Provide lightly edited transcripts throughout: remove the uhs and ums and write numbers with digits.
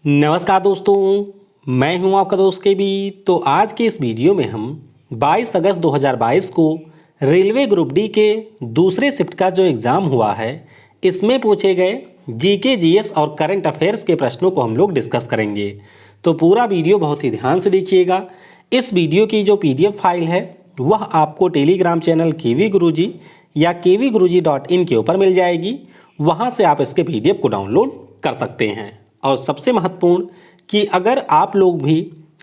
नमस्कार दोस्तों, मैं हूं आपका दोस्त के बी। तो आज के इस वीडियो में हम 22 अगस्त 2022 को रेलवे ग्रुप डी के दूसरे शिफ्ट का जो एग्ज़ाम हुआ है, इसमें पूछे गए जीके जीएस और करंट अफेयर्स के प्रश्नों को हम लोग डिस्कस करेंगे। तो पूरा वीडियो बहुत ही ध्यान से देखिएगा। इस वीडियो की जो पीडीएफ फाइल है वह आपको टेलीग्राम चैनल केवी गुरुजी या kvguruji.in के ऊपर मिल जाएगी। वहाँ से आप इसके पीडीएफ को डाउनलोड कर सकते हैं। और सबसे महत्वपूर्ण कि अगर आप लोग भी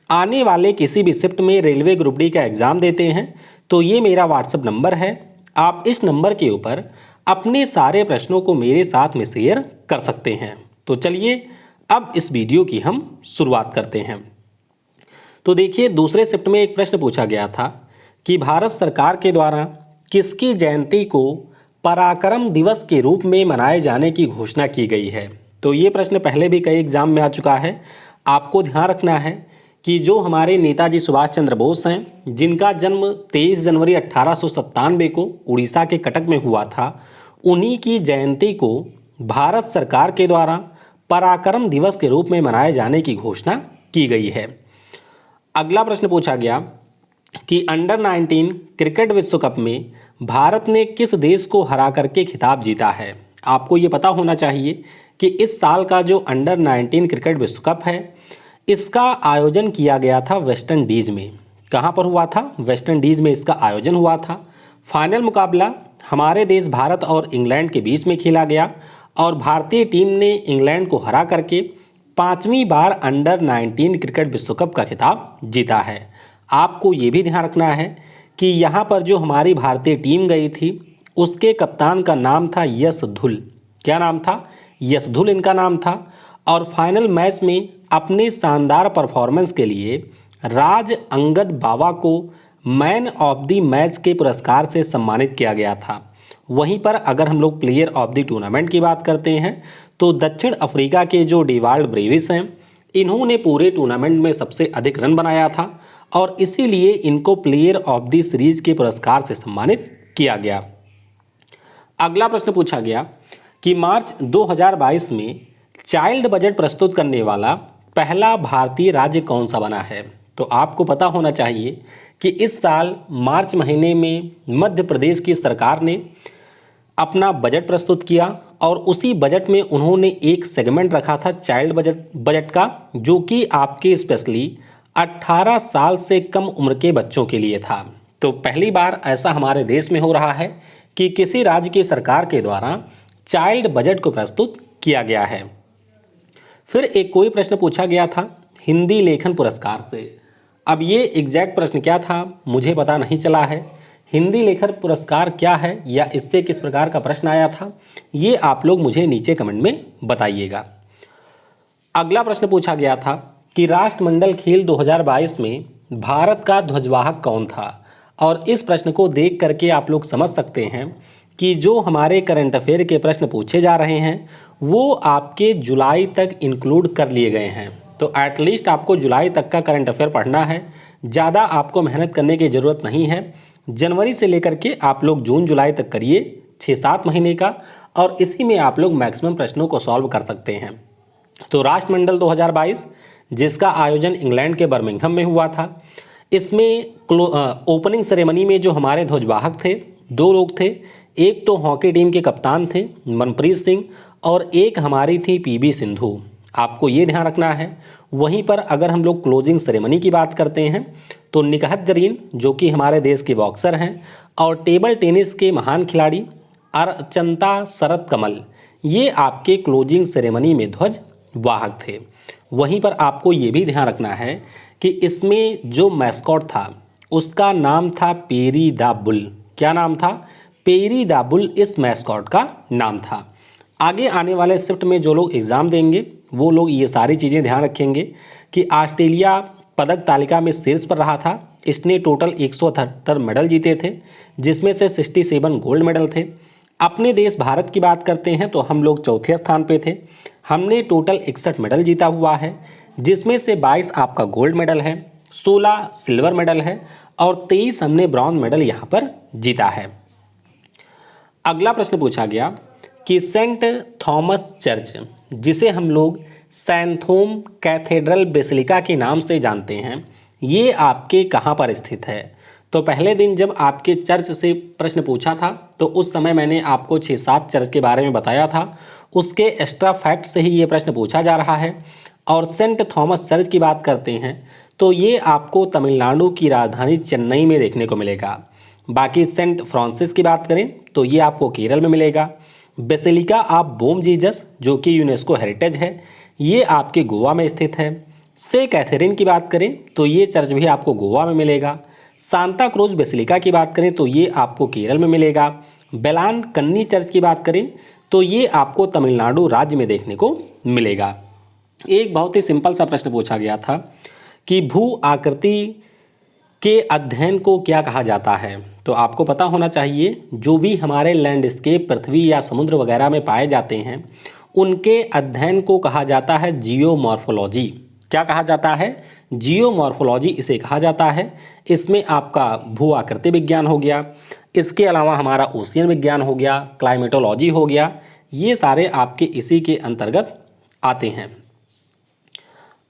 आने वाले किसी भी शिफ्ट में रेलवे ग्रुप डी का एग्ज़ाम देते हैं तो ये मेरा व्हाट्सएप नंबर है। आप इस नंबर के ऊपर अपने सारे प्रश्नों को मेरे साथ में शेयर कर सकते हैं। तो चलिए अब इस वीडियो की हम शुरुआत करते हैं। तो देखिए, दूसरे शिफ्ट में एक प्रश्न पूछा गया था कि भारत सरकार के द्वारा किसकी जयंती को पराक्रम दिवस के रूप में मनाए जाने की घोषणा की गई है। तो ये प्रश्न पहले भी कई एग्जाम में आ चुका है। आपको ध्यान रखना है कि जो हमारे नेताजी सुभाष चंद्र बोस हैं, जिनका जन्म 23 जनवरी 1897 को उड़ीसा के कटक में हुआ था, उन्हीं की जयंती को भारत सरकार के द्वारा पराक्रम दिवस के रूप में मनाए जाने की घोषणा की गई है। अगला प्रश्न पूछा गया कि अंडर 19 क्रिकेट विश्व कप में भारत ने किस देश को हरा करके खिताब जीता है। आपको ये पता होना चाहिए कि इस साल का जो अंडर 19 क्रिकेट विश्व कप है, इसका आयोजन किया गया था वेस्ट इंडीज़ में। कहाँ पर हुआ था? वेस्ट इंडीज़ में इसका आयोजन हुआ था। फाइनल मुकाबला हमारे देश भारत और इंग्लैंड के बीच में खेला गया और भारतीय टीम ने इंग्लैंड को हरा करके 5वीं बार अंडर 19 क्रिकेट विश्व कप का खिताब जीता है। आपको ये भी ध्यान रखना है कि यहाँ पर जो हमारी भारतीय टीम गई थी, उसके कप्तान का नाम था यश धुल। क्या नाम था? यश धुल इनका नाम था। और फाइनल मैच में अपने शानदार परफॉर्मेंस के लिए राज अंगद बावा को मैन ऑफ द मैच के पुरस्कार से सम्मानित किया गया था। वहीं पर अगर हम लोग प्लेयर ऑफ द टूर्नामेंट की बात करते हैं तो दक्षिण अफ्रीका के जो डेवाल्ड ब्रेविस हैं, इन्होंने पूरे टूर्नामेंट में सबसे अधिक रन बनाया था और इसीलिए इनको प्लेयर ऑफ द सीरीज के पुरस्कार से सम्मानित किया गया। अगला प्रश्न पूछा गया कि मार्च 2022 में चाइल्ड बजट प्रस्तुत करने वाला पहला भारतीय राज्य कौन सा बना है। तो आपको पता होना चाहिए कि इस साल मार्च महीने में मध्य प्रदेश की सरकार ने अपना बजट प्रस्तुत किया और उसी बजट में उन्होंने एक सेगमेंट रखा था चाइल्ड बजट का, जो कि आपके स्पेशली 18 साल से कम उम्र के बच्चों के लिए था। तो पहली बार ऐसा हमारे देश में हो रहा है कि किसी राज्य की सरकार के द्वारा चाइल्ड बजट को प्रस्तुत किया गया है। फिर एक कोई प्रश्न पूछा गया था हिंदी लेखन पुरस्कार से। अब ये एग्जैक्ट प्रश्न क्या था मुझे पता नहीं चला है। हिंदी लेखन पुरस्कार क्या है या इससे किस प्रकार का प्रश्न आया था, ये आप लोग मुझे नीचे कमेंट में बताइएगा। अगला प्रश्न पूछा गया था कि राष्ट्रमंडल खेल 2022 में भारत का ध्वजवाहक कौन था। और इस प्रश्न को देख करके आप लोग समझ सकते हैं कि जो हमारे करंट अफेयर के प्रश्न पूछे जा रहे हैं वो आपके जुलाई तक इंक्लूड कर लिए गए हैं। तो एटलीस्ट आपको जुलाई तक का करंट अफेयर पढ़ना है। ज़्यादा आपको मेहनत करने की ज़रूरत नहीं है। जनवरी से लेकर के आप लोग जून जुलाई तक करिए, 6-7 महीने का, और इसी में आप लोग मैक्सिमम प्रश्नों को सॉल्व कर सकते हैं। तो राष्ट्रमंडल 2022 जिसका आयोजन इंग्लैंड के बर्मिंघम में हुआ था, इसमें ओपनिंग सेरेमनी में जो हमारे ध्वजवाहक थे 2 लोग थे। एक तो हॉकी टीम के कप्तान थे मनप्रीत सिंह और एक हमारी थी पीबी सिंधु। आपको ये ध्यान रखना है। वहीं पर अगर हम लोग क्लोजिंग सेरेमनी की बात करते हैं तो निकहत जरीन जो कि हमारे देश के बॉक्सर हैं और टेबल टेनिस के महान खिलाड़ी अर्चंता शरद कमल, ये आपके क्लोजिंग सेरेमनी में ध्वज वाहक थे। वहीं पर आपको ये भी ध्यान रखना है कि इसमें जो मैस्कॉट था उसका नाम था पेरी द बुल। क्या नाम था? पेरी द बुल इस मैस्कॉट का नाम था। आगे आने वाले शिफ्ट में जो लोग एग्ज़ाम देंगे वो लोग ये सारी चीज़ें ध्यान रखेंगे कि ऑस्ट्रेलिया पदक तालिका में शीर्ष पर रहा था। इसने टोटल 178 मेडल जीते थे, जिसमें से 67 गोल्ड मेडल थे। अपने देश भारत की बात करते हैं तो हम लोग चौथे स्थान पे थे। हमने टोटल 61 मेडल जीता हुआ है, जिसमें से 22 आपका गोल्ड मेडल है, 16 सिल्वर मेडल है और 23 हमने ब्रॉन्ज मेडल यहाँ पर जीता है। अगला प्रश्न पूछा गया कि सेंट थॉमस चर्च, जिसे हम लोग सैंथोम कैथेड्रल बेसिलिका के नाम से जानते हैं, ये आपके कहाँ पर स्थित है? तो पहले दिन जब आपके चर्च से प्रश्न पूछा था तो उस समय मैंने आपको 6-7 चर्च के बारे में बताया था, उसके एक्स्ट्रा फैक्ट से ही ये प्रश्न पूछा जा रहा है। और सेंट थॉमस चर्च की बात करते हैं तो ये आपको तमिलनाडु की राजधानी चेन्नई में देखने को मिलेगा। बाकी सेंट फ्रांसिस की बात करें तो ये आपको केरल में मिलेगा। बेसिलिका ऑफ बोम जीसस जो कि यूनेस्को हेरिटेज है, ये आपके गोवा में स्थित है। से कैथरीन की बात करें तो ये चर्च भी आपको गोवा में मिलेगा। सांता क्रूज बेसिलिका की बात करें तो ये आपको केरल में मिलेगा। बेलान कन्नी चर्च की बात करें तो ये आपको तमिलनाडु राज्य में देखने को मिलेगा। एक बहुत ही सिंपल सा प्रश्न पूछा गया था कि भू आकृति के अध्ययन को क्या कहा जाता है? तो आपको पता होना चाहिए जो भी हमारे लैंडस्केप पृथ्वी या समुद्र वगैरह में पाए जाते हैं उनके अध्ययन को कहा जाता है जियोमॉर्फोलॉजी। क्या कहा जाता है? जियोमॉर्फोलॉजी इसे कहा जाता है। इसमें आपका भू आकृति विज्ञान हो गया, इसके अलावा हमारा ओशियन विज्ञान हो गया, क्लाइमेटोलॉजी हो गया, ये सारे आपके इसी के अंतर्गत आते हैं।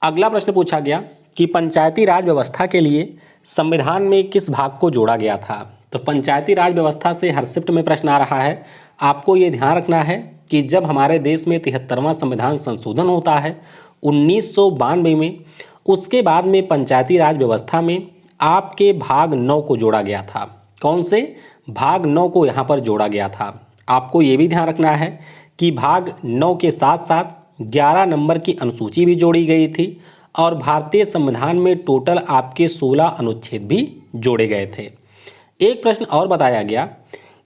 अगला प्रश्न पूछा गया कि पंचायती राज व्यवस्था के लिए संविधान में किस भाग को जोड़ा गया था? तो पंचायती राज व्यवस्था से हर शिफ्ट में प्रश्न आ रहा है। आपको ये ध्यान रखना है कि जब हमारे देश में 73वां संविधान संशोधन होता है 1992 में, उसके बाद में पंचायती राज व्यवस्था में आपके भाग 9 को जोड़ा गया था। कौन से? भाग 9 को यहाँ पर जोड़ा गया था। आपको ये भी ध्यान रखना है कि भाग 9 के साथ साथ 11 नंबर की अनुसूची भी जोड़ी गई थी और भारतीय संविधान में टोटल आपके 16 अनुच्छेद भी जोड़े गए थे। एक प्रश्न और बताया गया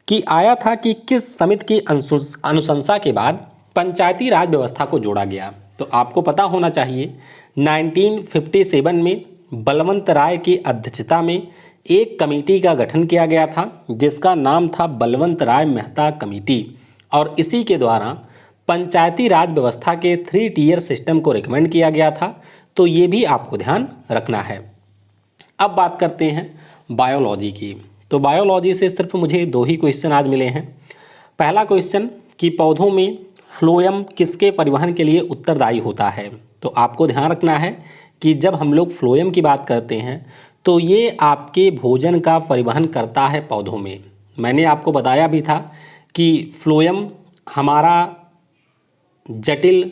कि आया था कि किस समिति की अनुशंसा के बाद पंचायती राज व्यवस्था को जोड़ा गया? तो आपको पता होना चाहिए 1957 में बलवंत राय की अध्यक्षता में एक कमेटी का गठन किया गया था जिसका नाम था बलवंत राय मेहता कमेटी, और इसी के द्वारा पंचायती राज व्यवस्था के 3 टियर सिस्टम को रिकमेंड किया गया था। तो ये भी आपको ध्यान रखना है। अब बात करते हैं बायोलॉजी की। तो बायोलॉजी से सिर्फ मुझे 2 ही क्वेश्चन आज मिले हैं। पहला क्वेश्चन कि पौधों में फ्लोएम किसके परिवहन के लिए उत्तरदायी होता है? तो आपको ध्यान रखना है कि जब हम लोग फ्लोएम की बात करते हैं तो ये आपके भोजन का परिवहन करता है पौधों में। मैंने आपको बताया भी था कि फ्लोएम हमारा जटिल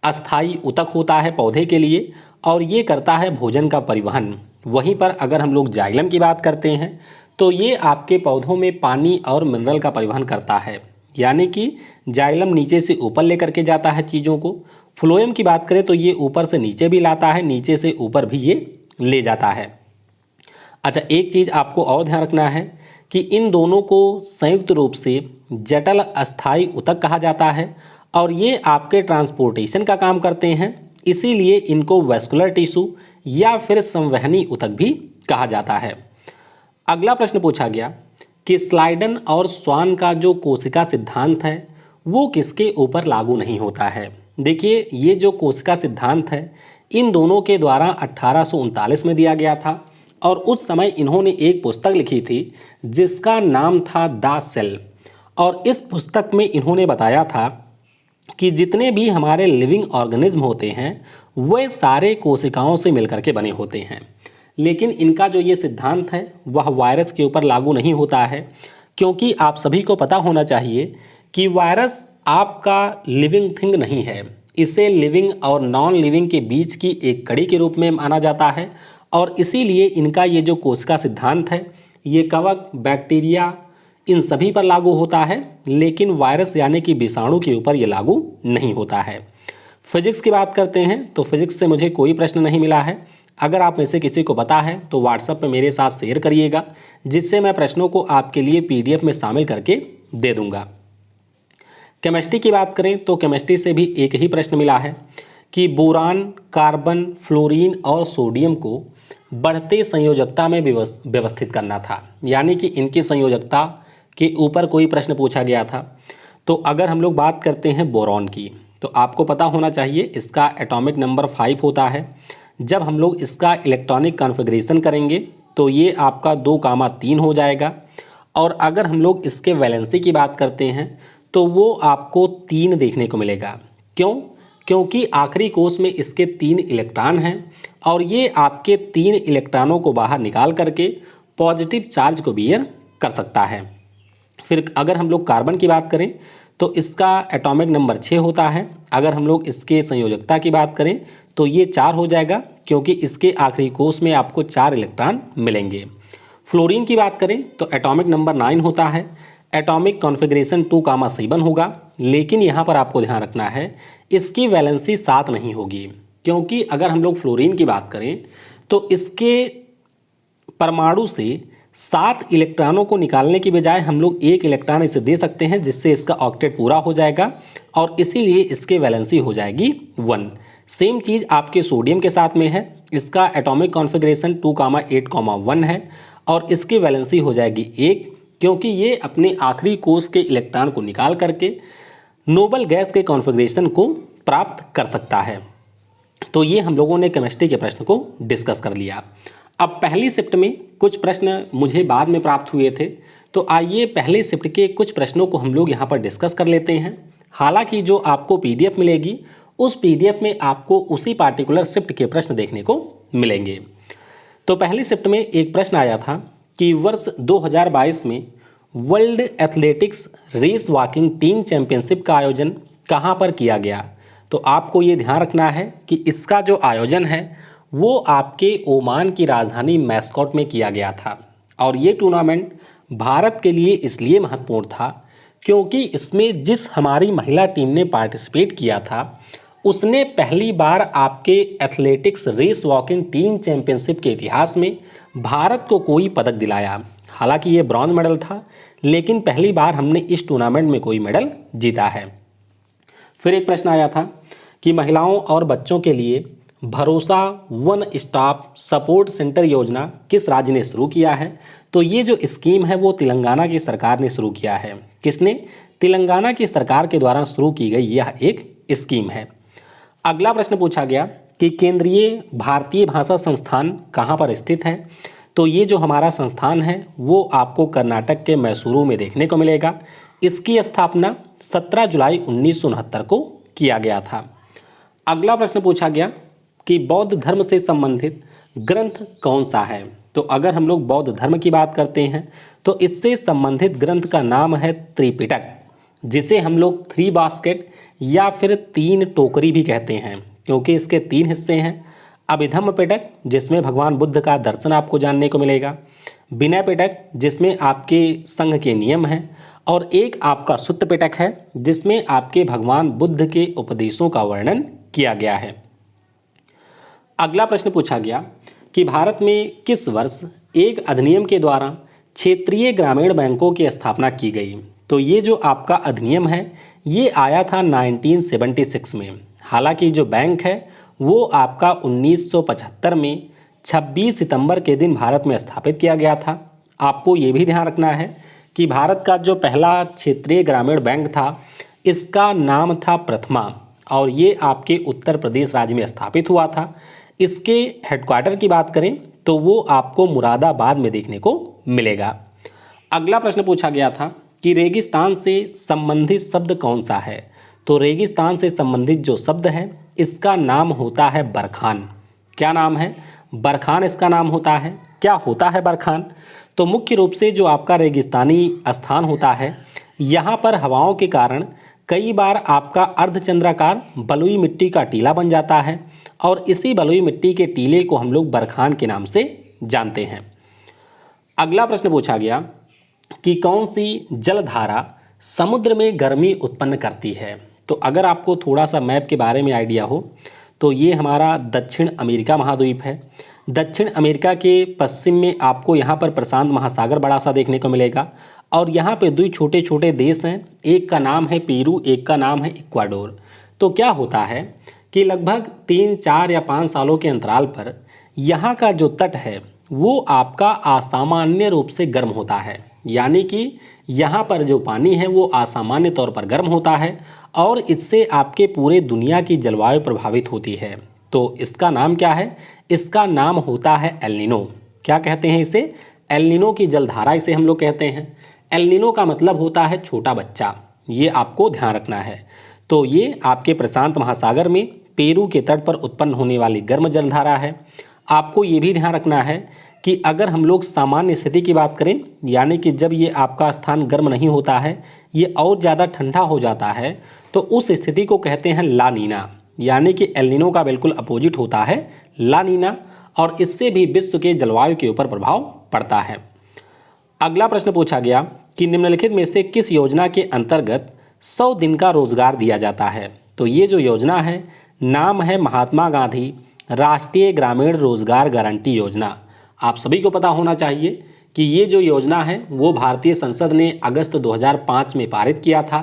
अस्थाई ऊतक होता है पौधे के लिए और ये करता है भोजन का परिवहन। वहीं पर अगर हम लोग जाइलम की बात करते हैं तो ये आपके पौधों में पानी और मिनरल का परिवहन करता है, यानी कि जाइलम नीचे से ऊपर लेकर के जाता है चीज़ों को। फ्लोएम की बात करें तो ये ऊपर से नीचे भी लाता है, नीचे से ऊपर भी ये ले जाता है। अच्छा, एक चीज़ आपको और ध्यान रखना है कि इन दोनों को संयुक्त रूप से जटिल अस्थाई ऊतक कहा जाता है और ये आपके ट्रांसपोर्टेशन का काम करते हैं, इसीलिए इनको वैस्कुलर टिश्यू या फिर संवहनी ऊतक भी कहा जाता है। अगला प्रश्न पूछा गया कि स्लाइडन और स्वान का जो कोशिका सिद्धांत है वो किसके ऊपर लागू नहीं होता है? देखिए, ये जो कोशिका सिद्धांत है इन दोनों के द्वारा 1839 में दिया गया था और उस समय इन्होंने एक पुस्तक लिखी थी जिसका नाम था द सेल। और इस पुस्तक में इन्होंने बताया था कि जितने भी हमारे लिविंग ऑर्गेनिज्म होते हैं वे सारे कोशिकाओं से मिलकर के बने होते हैं, लेकिन इनका जो ये सिद्धांत है वह वायरस के ऊपर लागू नहीं होता है, क्योंकि आप सभी को पता होना चाहिए कि वायरस आपका लिविंग थिंग नहीं है। इसे लिविंग और नॉन लिविंग के बीच की एक कड़ी के रूप में माना जाता है और इसीलिए इनका ये जो कोशिका सिद्धांत है ये कवक, बैक्टीरिया, इन सभी पर लागू होता है, लेकिन वायरस यानी कि विषाणु के ऊपर ये लागू नहीं होता है। फिजिक्स की बात करते हैं तो फिजिक्स से मुझे कोई प्रश्न नहीं मिला है। अगर आप में से किसी को पता है तो व्हाट्सएप पे मेरे साथ शेयर करिएगा, जिससे मैं प्रश्नों को आपके लिए पीडीएफ में शामिल करके दे दूंगा। केमिस्ट्री की बात करें तो केमिस्ट्री से भी एक ही प्रश्न मिला है कि बोरान, कार्बन, फ्लोरीन और सोडियम को बढ़ते संयोजकता में व्यवस्थित करना था, यानी कि इनकी संयोजकता के ऊपर कोई प्रश्न पूछा गया था। तो अगर हम लोग बात करते हैं बोरॉन की तो आपको पता होना चाहिए इसका एटॉमिक नंबर 5 होता है। जब हम लोग इसका इलेक्ट्रॉनिक कॉन्फ़िगरेशन करेंगे तो ये आपका 2,3 हो जाएगा। और अगर हम लोग इसके वैलेंसी की बात करते हैं तो वो आपको 3 देखने को मिलेगा। क्यों? क्योंकि आखिरी कोष में इसके 3 इलेक्ट्रॉन हैं और ये आपके 3 इलेक्ट्रॉनों को बाहर निकाल करके पॉजिटिव चार्ज को बियर कर सकता है। फिर अगर हम लोग कार्बन की बात करें तो इसका एटॉमिक नंबर 6 होता है। अगर हम लोग इसके संयोजकता की बात करें तो ये 4 हो जाएगा, क्योंकि इसके आखिरी कोष में आपको 4 इलेक्ट्रॉन मिलेंगे। फ्लोरीन की बात करें तो एटॉमिक नंबर 9 होता है। एटॉमिक कॉन्फ़िगरेशन 2,7 होगा, लेकिन यहाँ पर आपको ध्यान रखना है इसकी वैलेंसी 7 नहीं होगी, क्योंकि अगर हम लोग फ्लोरीन की बात करें तो इसके परमाणु से 7 इलेक्ट्रॉनों को निकालने की बजाय हम लोग 1 इलेक्ट्रॉन इसे दे सकते हैं, जिससे इसका ऑक्टेट पूरा हो जाएगा और इसीलिए इसके वैलेंसी हो जाएगी 1। सेम चीज़ आपके सोडियम के साथ में है। इसका एटॉमिक कॉन्फ़िगरेशन 2,8,1 है और इसकी वैलेंसी हो जाएगी 1, क्योंकि ये अपने आखिरी कोष के इलेक्ट्रॉन को निकाल करके नोबल गैस के कॉन्फ़िगरेशन को प्राप्त कर सकता है। तो ये हम लोगों ने केमिस्ट्री के प्रश्न को डिस्कस कर लिया। अब पहली शिफ्ट में कुछ प्रश्न मुझे बाद में प्राप्त हुए थे, तो आइए पहले शिफ्ट के कुछ प्रश्नों को हम लोग यहाँ पर डिस्कस कर लेते हैं। हालांकि जो आपको पीडीएफ मिलेगी उस पीडीएफ में आपको उसी पार्टिकुलर शिफ्ट के प्रश्न देखने को मिलेंगे। तो पहली शिफ्ट में एक प्रश्न आया था कि वर्ष 2022 में world athletics race walking team championship का आयोजन कहाँ पर किया गया। तो आपको ये ध्यान रखना है कि इसका जो आयोजन है वो आपके ओमान की राजधानी मैस्कॉट में किया गया था और ये टूर्नामेंट भारत के लिए इसलिए महत्वपूर्ण था क्योंकि इसमें जिस हमारी महिला टीम ने पार्टिसिपेट किया था उसने पहली बार आपके athletics race walking team championship के इतिहास में भारत को कोई पदक दिलाया। हालांकि ये ब्रॉन्ज मेडल था, लेकिन पहली बार हमने इस टूर्नामेंट में कोई मेडल जीता है। फिर एक प्रश्न आया था कि महिलाओं और बच्चों के लिए भरोसा वन स्टॉप सपोर्ट सेंटर योजना किस राज्य ने शुरू किया है। तो ये जो स्कीम है वो तेलंगाना की सरकार ने शुरू किया है। किसने? तेलंगाना की सरकार के द्वारा शुरू की गई यह एक स्कीम है। अगला प्रश्न पूछा गया कि केंद्रीय भारतीय भाषा संस्थान कहाँ पर स्थित है। तो ये जो हमारा संस्थान है वो आपको कर्नाटक के मैसूरू में देखने को मिलेगा। इसकी स्थापना 17 जुलाई 1969 को किया गया था। अगला प्रश्न पूछा गया कि बौद्ध धर्म से संबंधित ग्रंथ कौन सा है। तो अगर हम लोग बौद्ध धर्म की बात करते हैं तो इससे संबंधित ग्रंथ का नाम है त्रिपिटक, जिसे हम लोग 3 बास्केट या फिर 3 टोकरी भी कहते हैं, क्योंकि इसके 3 हिस्से हैं। अभिधम्म पिटक, जिसमें भगवान बुद्ध का दर्शन आपको जानने को मिलेगा। विनय पिटक, जिसमें आपके संघ के नियम हैं। और एक आपका सुत्त पिटक है, जिसमें आपके भगवान बुद्ध के उपदेशों का वर्णन किया गया है। अगला प्रश्न पूछा गया कि भारत में किस वर्ष एक अधिनियम के द्वारा क्षेत्रीय ग्रामीण बैंकों की स्थापना की गई। तो ये जो आपका अधिनियम है ये आया था 1976 में। हालांकि जो बैंक है वो आपका 1975 में 26 सितंबर के दिन भारत में स्थापित किया गया था। आपको ये भी ध्यान रखना है कि भारत का जो पहला क्षेत्रीय ग्रामीण बैंक था इसका नाम था प्रथमा और ये आपके उत्तर प्रदेश राज्य में स्थापित हुआ था। इसके हेडक्वार्टर की बात करें तो वो आपको मुरादाबाद में देखने को मिलेगा। अगला प्रश्न पूछा गया था कि रेगिस्तान से संबंधित शब्द कौन सा है। तो रेगिस्तान से संबंधित जो शब्द है इसका नाम होता है बरखान। क्या नाम है? बरखान इसका नाम होता है। क्या होता है बरखान? तो मुख्य रूप से जो आपका रेगिस्तानी स्थान होता है यहाँ पर हवाओं के कारण कई बार आपका अर्धचंद्राकार बलुई मिट्टी का टीला बन जाता है और इसी बलुई मिट्टी के टीले को हम लोग बरखान के नाम से जानते हैं। अगला प्रश्न पूछा गया कि कौन सी जलधारा समुद्र में गर्मी उत्पन्न करती है। तो अगर आपको थोड़ा सा मैप के बारे में आइडिया हो तो ये हमारा दक्षिण अमेरिका महाद्वीप है। दक्षिण अमेरिका के पश्चिम में आपको यहाँ पर प्रशांत महासागर बड़ा सा देखने को मिलेगा और यहाँ पे 2 छोटे छोटे देश हैं, एक का नाम है पेरू, एक का नाम है इक्वाडोर। तो क्या होता है कि लगभग 3, 4 या 5 सालों के अंतराल पर यहाँ का जो तट है वो आपका असामान्य रूप से गर्म होता है, यानी कि यहाँ पर जो पानी है वो असामान्य तौर पर गर्म होता है और इससे आपके पूरे दुनिया की जलवायु प्रभावित होती है। तो इसका नाम क्या है? इसका नाम होता है एल नीनो। क्या कहते हैं इसे? एल नीनो की जलधारा इसे हम लोग कहते हैं। एल नीनो का मतलब होता है छोटा बच्चा, ये आपको ध्यान रखना है। तो ये आपके प्रशांत महासागर में पेरू के तट पर उत्पन्न होने वाली गर्म जलधारा है। आपको ये भी ध्यान रखना है कि अगर हम लोग सामान्य स्थिति की बात करें, यानी कि जब ये आपका स्थान गर्म नहीं होता है, ये और ज़्यादा ठंडा हो जाता है, तो उस स्थिति को कहते हैं ला नीना, यानी कि एल नीनो का बिल्कुल अपोजिट होता है ला नीना, और इससे भी विश्व के जलवायु के ऊपर प्रभाव पड़ता है। अगला प्रश्न पूछा गया कि निम्नलिखित में से किस योजना के अंतर्गत 100 दिन का रोजगार दिया जाता है। तो ये जो योजना है, नाम है महात्मा गांधी राष्ट्रीय ग्रामीण रोजगार गारंटी योजना। आप सभी को पता होना चाहिए कि ये जो योजना है वो भारतीय संसद ने अगस्त 2005 में पारित किया था।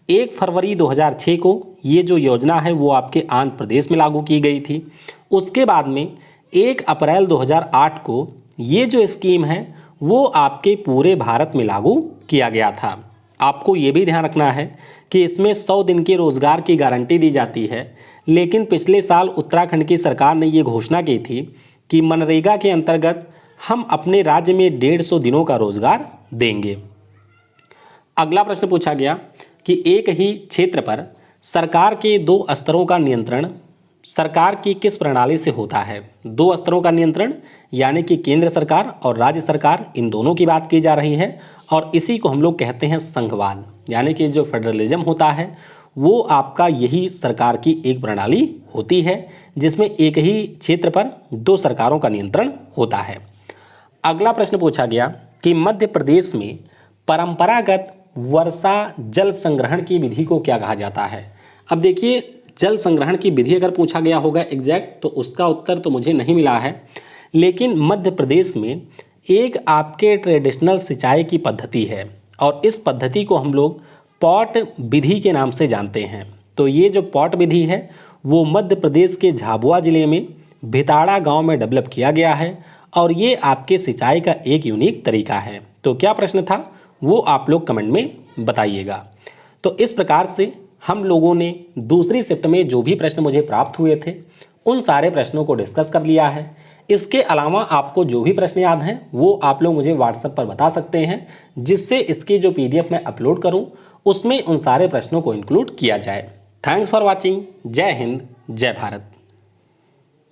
1 फरवरी 2006 को ये जो योजना है वो आपके आंध्र प्रदेश में लागू की गई थी। उसके बाद में 1 अप्रैल 2008 को ये जो स्कीम है वो आपके पूरे भारत में लागू किया गया था। आपको ये भी ध्यान रखना है कि इसमें 100 दिन के रोज़गार की गारंटी दी जाती है, लेकिन पिछले साल उत्तराखंड की सरकार ने ये घोषणा की थी कि मनरेगा के अंतर्गत हम अपने राज्य में 150 दिनों का रोज़गार देंगे। अगला प्रश्न पूछा गया कि एक ही क्षेत्र पर सरकार के 2 स्तरों का नियंत्रण सरकार की किस प्रणाली से होता है। 2 स्तरों का नियंत्रण यानी कि केंद्र सरकार और राज्य सरकार, इन दोनों की बात की जा रही है, और इसी को हम लोग कहते हैं संघवाद, यानी कि जो फेडरलिज्म होता है वो आपका यही सरकार की एक प्रणाली होती है जिसमें एक ही क्षेत्र पर 2 सरकारों का नियंत्रण होता है। अगला प्रश्न पूछा गया कि मध्य प्रदेश में परंपरागत वर्षा जल संग्रहण की विधि को क्या कहा जाता है। अब देखिए, जल संग्रहण की विधि अगर पूछा गया होगा एग्जैक्ट, तो उसका उत्तर तो मुझे नहीं मिला है, लेकिन मध्य प्रदेश में एक आपके ट्रेडिशनल सिंचाई की पद्धति है और इस पद्धति को हम लोग पॉट विधि के नाम से जानते हैं। तो ये जो पॉट विधि है वो मध्य प्रदेश के झाबुआ ज़िले में भिताड़ा गांव में डेवलप किया गया है और ये आपके सिंचाई का एक यूनिक तरीका है। तो क्या प्रश्न था वो आप लोग कमेंट में बताइएगा। तो इस प्रकार से हम लोगों ने दूसरी शिफ्ट में जो भी प्रश्न मुझे प्राप्त हुए थे उन सारे प्रश्नों को डिस्कस कर लिया है। इसके अलावा आपको जो भी प्रश्न याद हैं वो आप लोग मुझे व्हाट्सएप पर बता सकते हैं, जिससे इसकी जो PDF मैं अपलोड करूं उसमें उन सारे प्रश्नों को इंक्लूड किया जाए। Thanks for watching. जय हिंद, जय भारत।